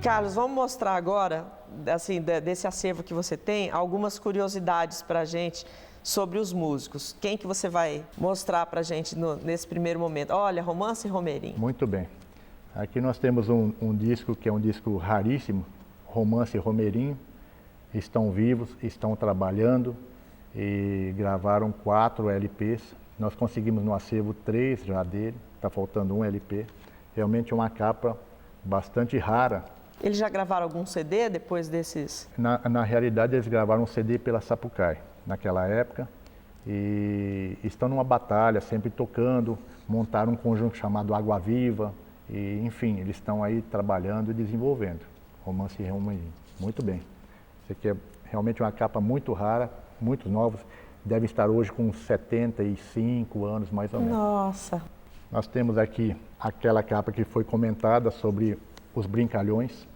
Carlos, vamos mostrar agora, assim, desse acervo que você tem, algumas curiosidades para a gente sobre os músicos. Quem que você vai mostrar para a gente nesse primeiro momento? Olha, Romance e Romerinho. Muito bem. Aqui nós temos um disco que é um disco raríssimo, Romance e Romerinho. Estão vivos, estão trabalhando e gravaram 4 LPs. Nós conseguimos no acervo 3 já dele, está faltando um LP. Realmente é uma capa bastante rara. Eles já gravaram algum CD depois desses? Na realidade, eles gravaram um CD pela Sapucaí, naquela época, e estão numa batalha, sempre tocando, montaram um conjunto chamado Água Viva, e enfim, eles estão aí trabalhando e desenvolvendo. Romance e Romerinho. Muito bem. Isso aqui é realmente uma capa muito rara, muitos novos, devem estar hoje com 75 anos, mais ou menos. Nossa! Nós temos aqui aquela capa que foi comentada sobre os Brincalhões.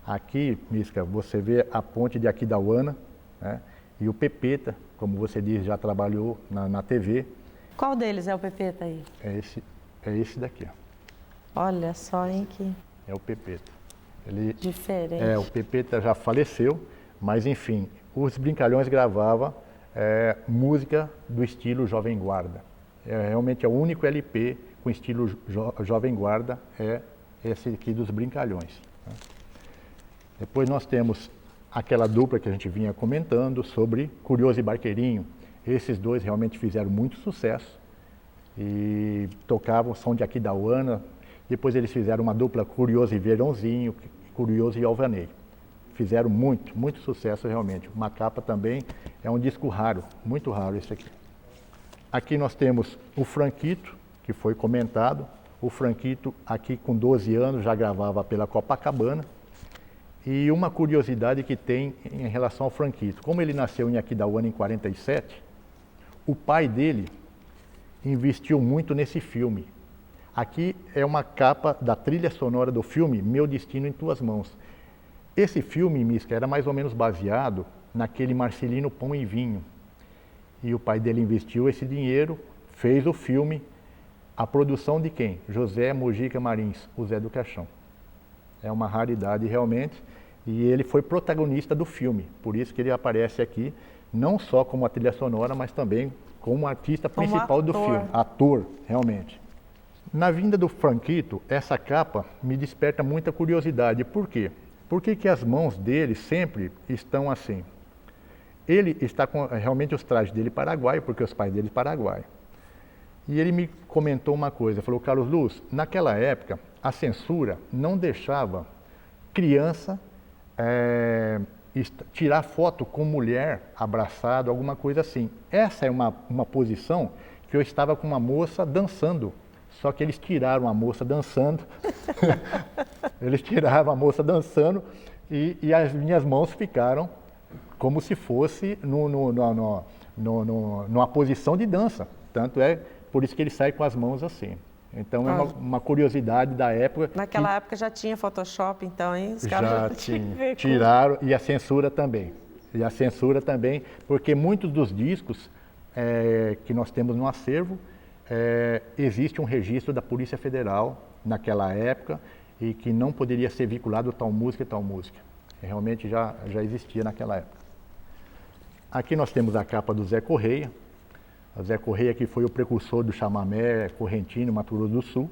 Aqui, Misca, você vê a ponte de Aquidauana, né? E o Pepeta, como você disse, já trabalhou na TV. Qual deles é o Pepeta aí? É esse daqui, ó. Olha só, hein, que... É o Pepeta. Diferente. O Pepeta já faleceu, mas enfim, os Brincalhões gravavam música do estilo Jovem Guarda. Realmente é o único LP com estilo Jovem Guarda, é esse aqui dos Brincalhões. Né? Depois nós temos aquela dupla que a gente vinha comentando sobre Curioso e Barqueirinho. Esses dois realmente fizeram muito sucesso e tocavam som de Aquidauana. Depois eles fizeram uma dupla Curioso e Verãozinho, Curioso e Alvaneiro. Fizeram muito sucesso realmente. Uma capa também, é um disco raro, muito raro esse aqui. Aqui nós temos o Franquito, que foi comentado. O Franquito, aqui com 12 anos, já gravava pela Copacabana. E uma curiosidade que tem em relação ao Franquito. Como ele nasceu em Aquidauana em 47, o pai dele investiu muito nesse filme. Aqui é uma capa da trilha sonora do filme Meu Destino em Tuas Mãos. Esse filme, Misca, era mais ou menos baseado naquele Marcelino Pão e Vinho. E o pai dele investiu esse dinheiro, fez o filme. A produção de quem? José Mojica Marins, o Zé do Caixão. É uma raridade realmente. E ele foi protagonista do filme, por isso que ele aparece aqui, não só como a trilha sonora, mas também como artista principal do filme. Ator, realmente. Na vinda do Franquito, essa capa me desperta muita curiosidade. Por quê? Por que as mãos dele sempre estão assim? Ele está com realmente os trajes dele paraguaio, porque os pais dele paraguaios. E ele me comentou uma coisa, falou, Carlos Luz, naquela época a censura não deixava criança tirar foto com mulher abraçado, alguma coisa assim. Essa é uma posição que eu estava com uma moça dançando, só que eles tiraram a moça dançando, eles tiraram a moça dançando e as minhas mãos ficaram como se fosse numa posição de dança. Tanto é por isso que ele sai com as mãos assim. Então é uma curiosidade da época. Naquela época já tinha Photoshop, então, hein? Os caras já tinha. Tiraram, e a censura também. E a censura também, porque muitos dos discos que nós temos no acervo, existe um registro da Polícia Federal naquela época e que não poderia ser vinculado tal música e tal música. Realmente já existia naquela época. Aqui nós temos a capa do Zé Correia. O Zé Correia que foi o precursor do chamamé correntino, Mato Grosso do Sul.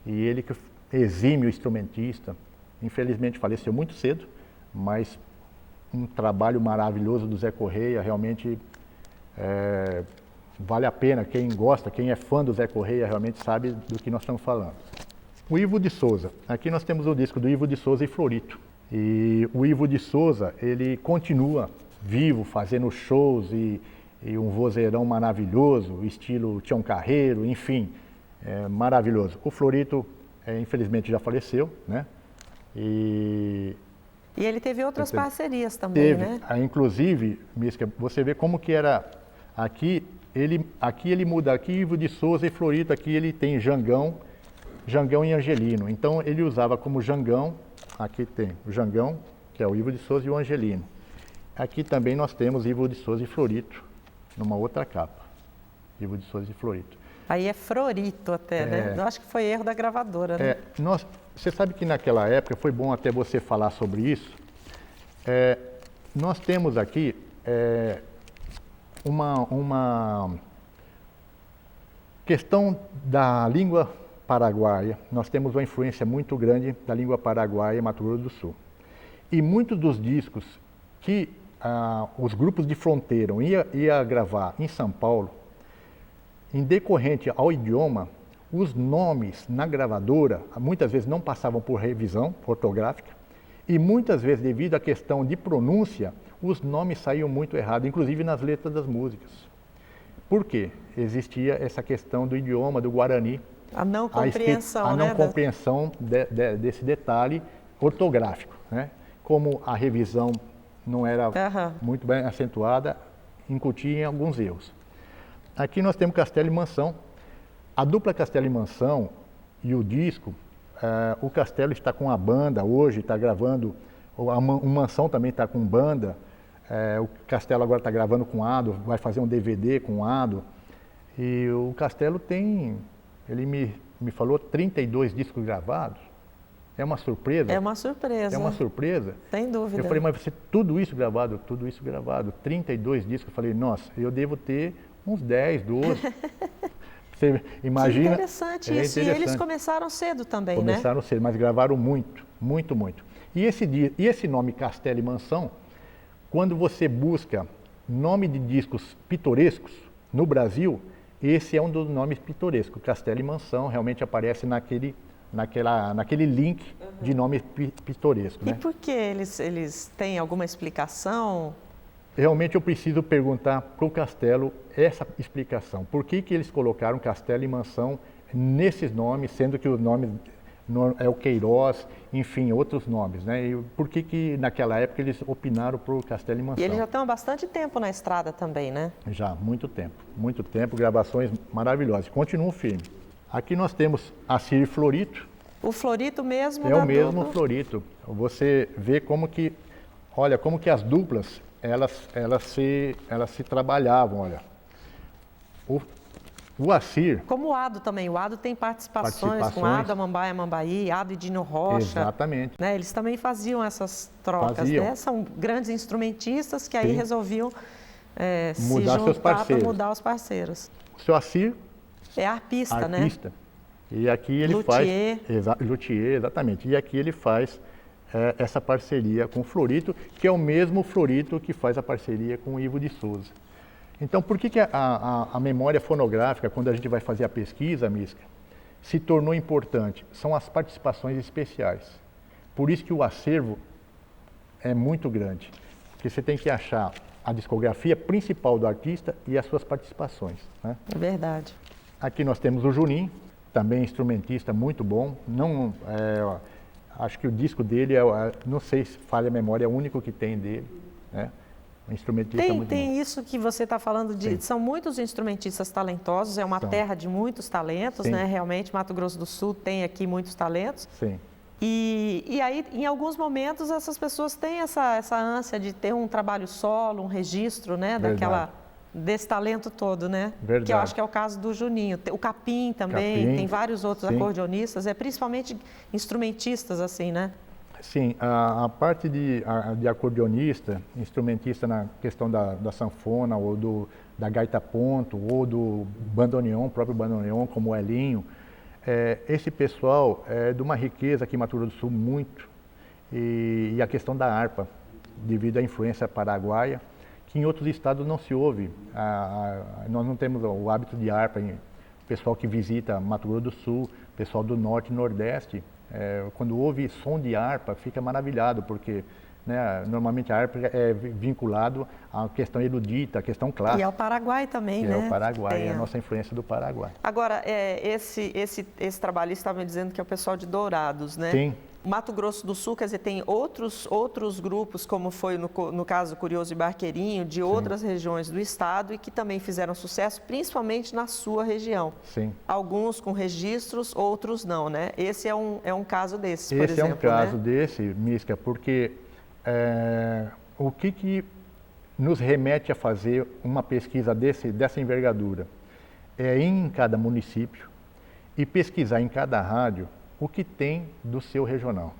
E ele que exímio instrumentista, infelizmente faleceu muito cedo, mas um trabalho maravilhoso do Zé Correia, realmente vale a pena, quem gosta, quem é fã do Zé Correia realmente sabe do que nós estamos falando. O Ivo de Souza, aqui nós temos o disco do Ivo de Souza e Florito. E o Ivo de Souza, ele continua vivo, fazendo shows e um vozeirão maravilhoso, estilo Tião Carreiro, enfim, maravilhoso. O Florito, infelizmente, já faleceu, né? E ele teve outras parcerias também, né? Inclusive, Mística, você vê como que era aqui ele muda, aqui Ivo de Souza e Florito, aqui ele tem Jangão e Angelino. Então ele usava como Jangão, aqui tem o Jangão, que é o Ivo de Souza e o Angelino. Aqui também nós temos Ivo de Souza e Florito, numa outra capa. Ivo de Souza e Florito. Aí é Florito até, né? Eu acho que foi erro da gravadora, né? Você sabe que naquela época, foi bom até você falar sobre isso, nós temos aqui uma questão da língua paraguaia. Nós temos uma influência muito grande da língua paraguaia, Mato Grosso do Sul. E muitos dos discos que os grupos de fronteira ia gravar em São Paulo, em decorrente ao idioma, os nomes na gravadora muitas vezes não passavam por revisão ortográfica e muitas vezes, devido à questão de pronúncia, os nomes saíam muito errados, inclusive nas letras das músicas. Por quê? Existia essa questão do idioma, do Guarani. A não compreensão, a não compreensão desse detalhe ortográfico, né? Como a revisão não era muito bem acentuada, incutia alguns erros. Aqui nós temos Castelo e Mansão. A dupla Castelo e Mansão e o disco, o Castelo está com a banda hoje, está gravando, o Mansão também está com banda, o Castelo agora está gravando com Ado, vai fazer um DVD com Ado. E o Castelo tem, ele me falou, 32 discos gravados. É uma surpresa? É uma surpresa. É uma surpresa? Sem dúvida. Eu falei, mas você, tudo isso gravado, 32 discos. Eu falei, nossa, eu devo ter uns 10, 12. Você imagina? Que interessante isso. E eles começaram cedo também, né? Começaram cedo, mas gravaram muito, muito, muito. E esse nome Castelo e Mansão, quando você busca nome de discos pitorescos no Brasil, esse é um dos nomes pitorescos. Castelo e Mansão realmente aparece naquele link de nome pitoresco. E né? por que eles têm alguma explicação? Realmente eu preciso perguntar para o Castelo essa explicação. Por que eles colocaram Castelo e Mansão nesses nomes, sendo que os nomes é o Queiroz, enfim, outros nomes, né? E por que naquela época eles opinaram por Castelo e Mansão? E eles já estão há bastante tempo na estrada também, né? Já, muito tempo, gravações maravilhosas, continuam firmes. Aqui nós temos Assir e Florito. O Florito mesmo? É o mesmo Florito. Você vê como que, olha, como que as duplas, elas se trabalhavam, olha. O Assir... Como o Ado também. O Ado tem participações com Ado Amambaia Mambaí, Ado e Dino Rocha. Exatamente. Né? Eles também faziam essas trocas, né? São grandes instrumentistas que aí resolviam se juntar para mudar os parceiros. O seu Assir... É arpista, né? Arpista. E aqui ele luthier. Luthier, exatamente. E aqui ele faz essa parceria com o Florito, que é o mesmo Florito que faz a parceria com o Ivo de Souza. Então, por que a memória fonográfica, quando a gente vai fazer a pesquisa, Misca, se tornou importante? São as participações especiais. Por isso que o acervo é muito grande, porque você tem que achar a discografia principal do artista e as suas participações, né? É verdade. Aqui nós temos o Juninho, também instrumentista muito bom. Não, acho que o disco dele, não sei se falha a memória, é o único que tem dele, né? Um instrumentista muito Tem bom. isso que você está falando, são muitos instrumentistas talentosos, é uma terra de muitos talentos, né? Realmente, Mato Grosso do Sul tem aqui muitos talentos. Sim. E aí, em alguns momentos, essas pessoas têm essa ânsia de ter um trabalho solo, um registro, né? Desse talento todo, né? Verdade. Que eu acho que é o caso do Juninho. O Capim também, tem vários outros acordeonistas, principalmente instrumentistas, assim, né? Sim, a parte de acordeonista, instrumentista na questão da sanfona, ou da gaita ponto, ou do bandoneon, próprio bandoneon, como o Elinho, esse pessoal é de uma riqueza aqui em Mato Grosso do Sul muito, e a questão da harpa, devido à influência paraguaia, que em outros estados não se ouve. Nós não temos o hábito de harpa, o pessoal que visita Mato Grosso do Sul, pessoal do Norte e Nordeste, quando ouve som de harpa, fica maravilhado, porque, né, normalmente a harpa é vinculado à questão erudita, à questão clássica. E ao Paraguai também, né? É o Paraguai, é a nossa influência do Paraguai. Agora, esse trabalhista estava me dizendo que é o pessoal de Dourados, né? Sim. Mato Grosso do Sul, quer dizer, tem outros grupos, como foi no caso Curioso e Barqueirinho, de outras regiões do estado e que também fizeram sucesso, principalmente na sua região. Sim. Alguns com registros, outros não, né? Esse é um caso desses, por exemplo. Esse é um caso desse, Misca, porque o que nos remete a fazer uma pesquisa dessa envergadura? É ir em cada município e pesquisar em cada rádio o que tem do seu regional.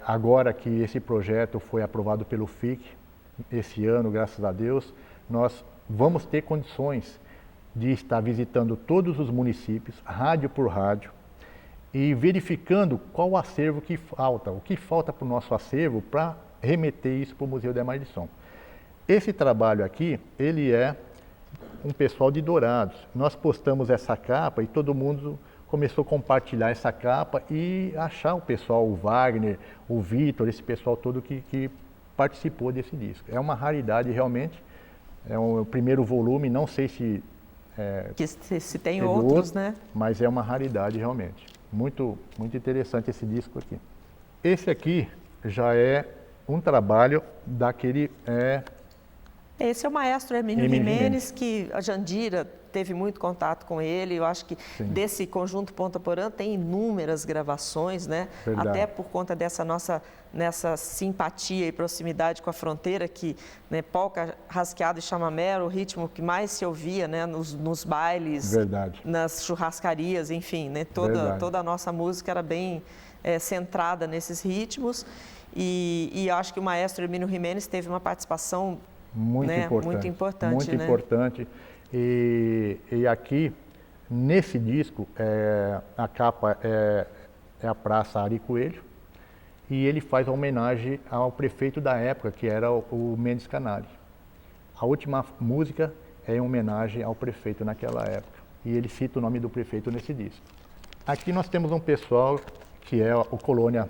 Agora que esse projeto foi aprovado pelo FIC, esse ano, graças a Deus, nós vamos ter condições de estar visitando todos os municípios, rádio por rádio, e verificando qual o acervo que falta, o que falta para o nosso acervo para remeter isso para o Museu da Imagem de Som. Esse trabalho aqui, ele é um pessoal de Dourados. Nós postamos essa capa e todo mundo começou a compartilhar essa capa e achar o pessoal, o Wagner, o Vitor, esse pessoal todo que participou desse disco. É uma raridade realmente, é o primeiro volume, não sei se se tem outros, né? Mas é uma raridade realmente. Muito, muito interessante esse disco aqui. Esse aqui já é um trabalho daquele... Esse é o maestro Hermínio Jimenez, que a Jandira teve muito contato com ele. Eu acho que desse conjunto Ponta Porã tem inúmeras gravações, né? Verdade. Até por conta nessa simpatia e proximidade com a fronteira, que, né, polca, rasqueado e chamamé era o ritmo que mais se ouvia, né, nos bailes, Verdade. nas churrascarias, enfim, né? Toda a nossa música era bem centrada nesses ritmos. E eu acho que o maestro Hermínio Jimenez teve uma participação muito importante. Muito importante. E aqui, nesse disco, a capa é a Praça Ari Coelho, e ele faz a homenagem ao prefeito da época, que era o Mendes Canari. A última música é em homenagem ao prefeito naquela época, e ele cita o nome do prefeito nesse disco. Aqui nós temos um pessoal que é o Colônia,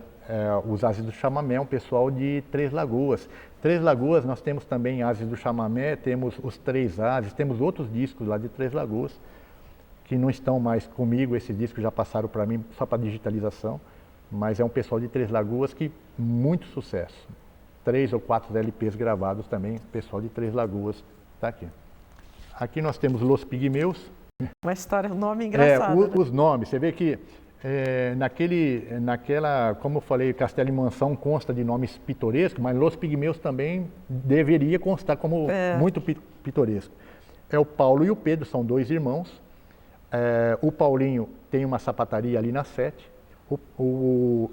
os Ases do Chamamé, um pessoal de Três Lagoas. Três Lagoas, nós temos também Ases do Chamamé, temos os Três Ases, temos outros discos lá de Três Lagoas, que não estão mais comigo, esses discos já passaram para mim só para digitalização, mas é um pessoal de Três Lagoas que muito sucesso. 3 ou 4 LPs gravados também, pessoal de Três Lagoas está aqui. Aqui nós temos Los Pigmeus. Uma história, um nome engraçado. Né? Os nomes, você vê que naquela, como eu falei, Castelo e Mansão consta de nomes pitorescos, mas Los Pigmeus também deveria constar como muito pitoresco. É o Paulo e o Pedro, são dois irmãos. O Paulinho tem uma sapataria ali na 7,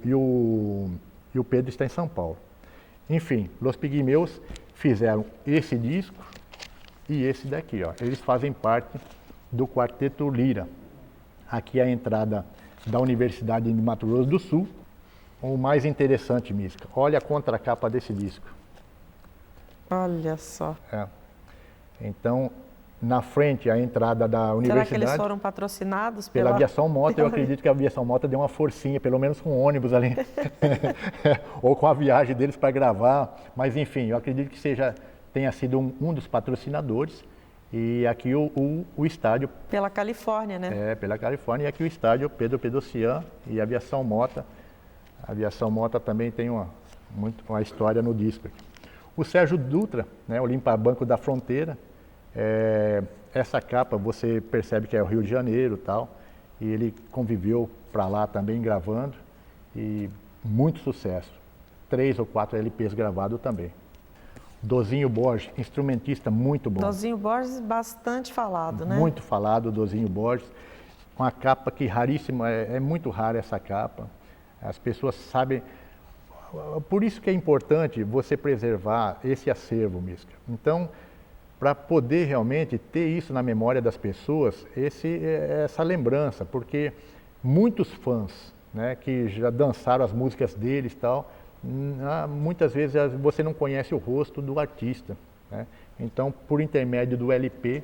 e o Pedro está em São Paulo. Enfim, Los Pigmeus fizeram esse disco e esse daqui, ó. Eles fazem parte do Quarteto Lira. Aqui é a entrada da Universidade de Mato Grosso do Sul. O mais interessante, Misca, olha a contracapa desse disco. Olha só. Então, na frente, a entrada da universidade... Será que eles foram patrocinados pela Aviação Mota? Eu acredito que a Aviação Mota deu uma forcinha, pelo menos com o ônibus ali, ou com a viagem deles para gravar. Mas, enfim, eu acredito que tenha sido um dos patrocinadores. E aqui o estádio... Pela Califórnia, né? Pela Califórnia. E aqui o estádio Pedro Pedrocian e a Aviação Mota. A Aviação Mota também tem uma história no disco. O Sérgio Dutra, né, o limpa-banco da fronteira. Essa capa você percebe que é o Rio de Janeiro e tal. E ele conviveu para lá também gravando. E muito sucesso. 3 ou 4 LPs gravados também. Dozinho Borges, instrumentista muito bom. Dozinho Borges, bastante falado, né? Muito falado, Dozinho Borges. Uma capa que raríssima, é muito rara essa capa. As pessoas sabem... Por isso que é importante você preservar esse acervo, Misca. Então, para poder realmente ter isso na memória das pessoas, essa lembrança, porque muitos fãs, né, que já dançaram as músicas deles e tal, muitas vezes você não conhece o rosto do artista, né? Então, por intermédio do LP,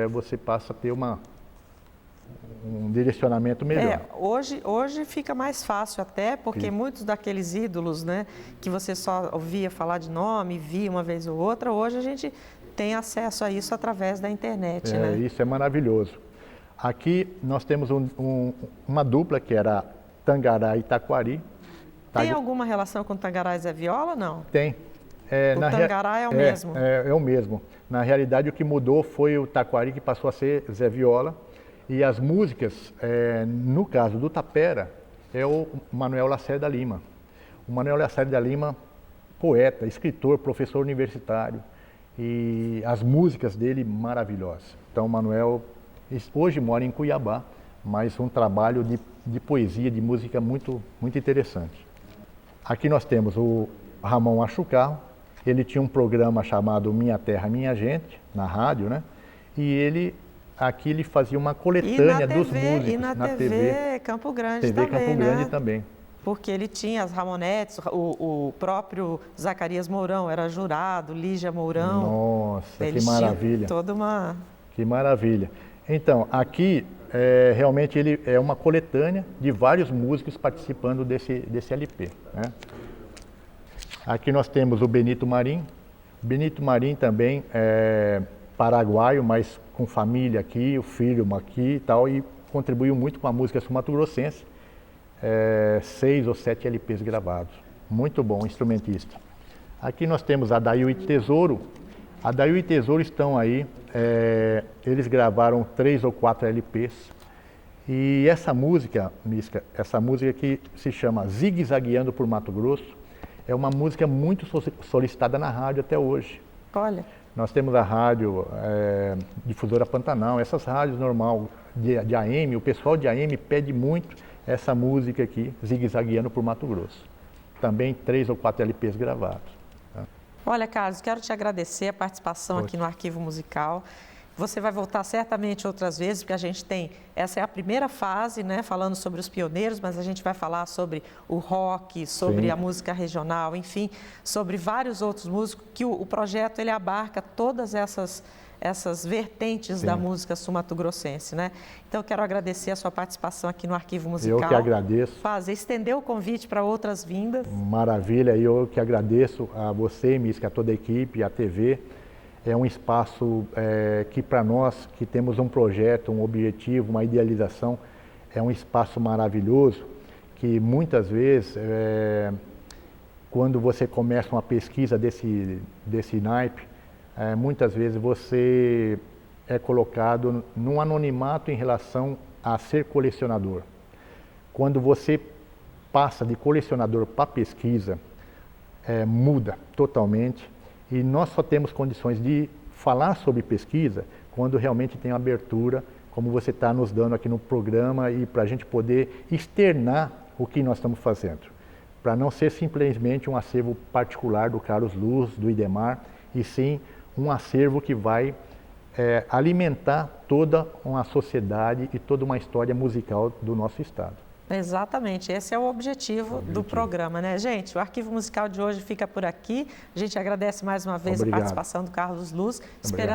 você passa a ter um direcionamento melhor. Hoje fica mais fácil até, porque muitos daqueles ídolos, né, que você só ouvia falar de nome, via uma vez ou outra, hoje a gente tem acesso a isso através da internet, né? Isso é maravilhoso. Aqui nós temos uma dupla que era Tangará e Taquari. Tem alguma relação com Tangará e Zé Viola, não? Tem. O Tangará é o mesmo? É o mesmo. Na realidade, o que mudou foi o Taquari, que passou a ser Zé Viola. E as músicas, no caso do Tapera, é o Manuel Lacerda Lima. O Manuel Lacerda Lima, poeta, escritor, professor universitário. E as músicas dele maravilhosas. Então, o Manuel hoje mora em Cuiabá, mas um trabalho de poesia, de música muito, muito interessante. Aqui nós temos o Ramon Achucarro. Ele tinha um programa chamado Minha Terra, Minha Gente, na rádio, né? E aqui ele fazia uma coletânea dos músicos. E na TV Campo Grande também, Campo Grande também. Porque ele tinha as Ramonettes, o próprio Zacarias Mourão era jurado, Lígia Mourão. Nossa, que maravilha. Toda uma... Que maravilha. Então, aqui realmente ele é uma coletânea de vários músicos participando desse LP, né? Aqui nós temos o Benito Marim. O Benito Marim também é paraguaio, mas com família aqui, o filho aqui e tal, e contribuiu muito com a música sul-mato-grossense. 6 ou 7 LPs gravados. Muito bom, instrumentista. Aqui nós temos Adail e Tesouro. Adail e Tesouro estão aí, eles gravaram 3 ou 4 LPs. E essa música, Misca, essa música que se chama Zigue-Zagueando por Mato Grosso, é uma música muito solicitada na rádio até hoje. Olha. Nós temos a rádio Difusora Pantanal, essas rádios normal de AM, o pessoal de AM pede muito essa música aqui, Zigue-Zagueando por Mato Grosso. Também 3 ou 4 LPs gravados. Tá? Olha, Carlos, quero te agradecer a participação aqui no Arquivo Musical. Você vai voltar certamente outras vezes, porque essa é a primeira fase, né, falando sobre os pioneiros, mas a gente vai falar sobre o rock, sobre a música regional, enfim, sobre vários outros músicos, que o projeto ele abarca todas essas vertentes da música sul-mato-grossense, né? Então, eu quero agradecer a sua participação aqui no Arquivo Musical. Eu que agradeço. Estender o convite para outras vindas. Maravilha, eu que agradeço a você, Misca, a toda a equipe, a TV. É um espaço que para nós, que temos um projeto, um objetivo, uma idealização, é um espaço maravilhoso, que muitas vezes, quando você começa uma pesquisa desse naipe, muitas vezes você é colocado num anonimato em relação a ser colecionador. Quando você passa de colecionador para pesquisa, muda totalmente. E nós só temos condições de falar sobre pesquisa quando realmente tem abertura, como você está nos dando aqui no programa, e para a gente poder externar o que nós estamos fazendo. Para não ser simplesmente um acervo particular do Carlos Luz, do Idemar, e sim um acervo que vai alimentar toda uma sociedade e toda uma história musical do nosso estado. Exatamente, esse é o objetivo do programa, né, gente? O Arquivo Musical de hoje fica por aqui. A gente agradece mais uma vez a participação do Carlos Luz, esperando